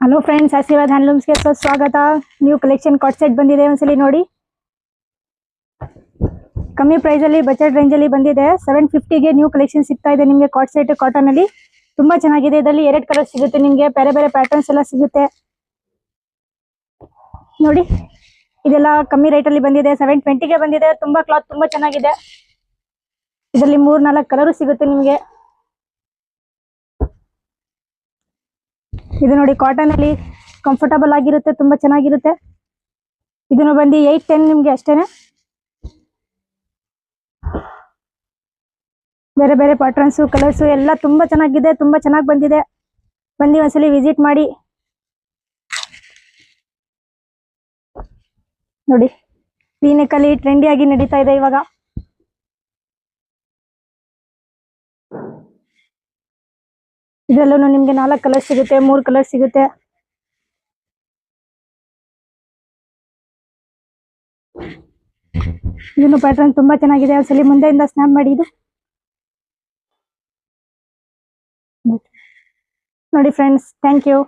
Hello friends, Aashirvaad ಹ್ಯಾಂಡ್ಲೂಮ್ಸ್ಗೆ ಸ್ವಾಗತ. New collection ಕಾಟ್ set ಬಂದಿದೆ, ಒಂದ್ಸಲಿ ನೋಡಿ. ಕಮ್ಮಿ ಪ್ರೈಸ್ ಅಲ್ಲಿ ಬಜೆಟ್ ರೇಂಜ್ ಅಲ್ಲಿ ಬಂದಿದೆ. 750ಗೆ ನ್ಯೂ ಕಲೆಕ್ಷನ್ ಸಿಗ್ತಾ ಇದೆ ನಿಮಗೆ. ಕಾಟ್ ಸೆಟ್ ಕಾಟನ್ ಅಲ್ಲಿ ತುಂಬಾ ಚೆನ್ನಾಗಿದೆ. ಇದರಲ್ಲಿ 2 ಕಲರ್ ಸಿಗುತ್ತೆ ನಿಮಗೆ. ಬೇರೆ ಬೇರೆ ಪ್ಯಾಟರ್ನ್ಸ್ ಎಲ್ಲ ಸಿಗುತ್ತೆ ನೋಡಿ. ಇದೆಲ್ಲ ಕಮ್ಮಿ ರೇಟ್ ಅಲ್ಲಿ ಬಂದಿದೆ. 720ಗೆ ಬಂದಿದೆ. ತುಂಬಾ ಕ್ಲಾತ್ ತುಂಬಾ ಚೆನ್ನಾಗಿದೆ. ಇದರಲ್ಲಿ 3-4 ಕಲರ್ ಸಿಗುತ್ತೆ ನಿಮಗೆ. ಇದು ನೋಡಿ, ಕಾಟನ್ ಅಲ್ಲಿ ಕಂಫರ್ಟಬಲ್ ಆಗಿರುತ್ತೆ, ತುಂಬಾ ಚೆನ್ನಾಗಿರುತ್ತೆ. ಇದನ್ನು ಬಂದು 810 ನಿಮ್ಗೆ ಅಷ್ಟೇನೆ. ಬೇರೆ ಬೇರೆ ಪ್ಯಾಟರ್ನ್ಸ್ ಕಲರ್ಸ್ ಎಲ್ಲ ತುಂಬಾ ಚೆನ್ನಾಗಿದೆ, ತುಂಬಾ ಚೆನ್ನಾಗಿ ಬಂದಿದೆ. ಬಂದು ಒಂದ್ಸಲಿ ವಿಸಿಟ್ ಮಾಡಿ ನೋಡಿ. ಕ್ಲಿನಿಕ್ ಅಲ್ಲಿ ಟ್ರೆಂಡಿ ಆಗಿ ನಡೀತಾ ಇದೆ ಇವಾಗ. ಇದರಲ್ಲೂ ನಿಮ್ಗೆ 4 ಕಲರ್ ಸಿಗುತ್ತೆ, 3 ಕಲರ್ ಸಿಗುತ್ತೆ. ಇದನ್ನು ಪ್ಯಾಟರ್ನ್ ತುಂಬಾ ಚೆನ್ನಾಗಿದೆ. ಒಂದ್ಸಲಿ ಮುಂದೆಯಿಂದ ಸ್ನ್ಯಾಪ್ ಮಾಡಿ. ಇದು ನೋಡಿ ಫ್ರೆಂಡ್ಸ್, ಥ್ಯಾಂಕ್ ಯು.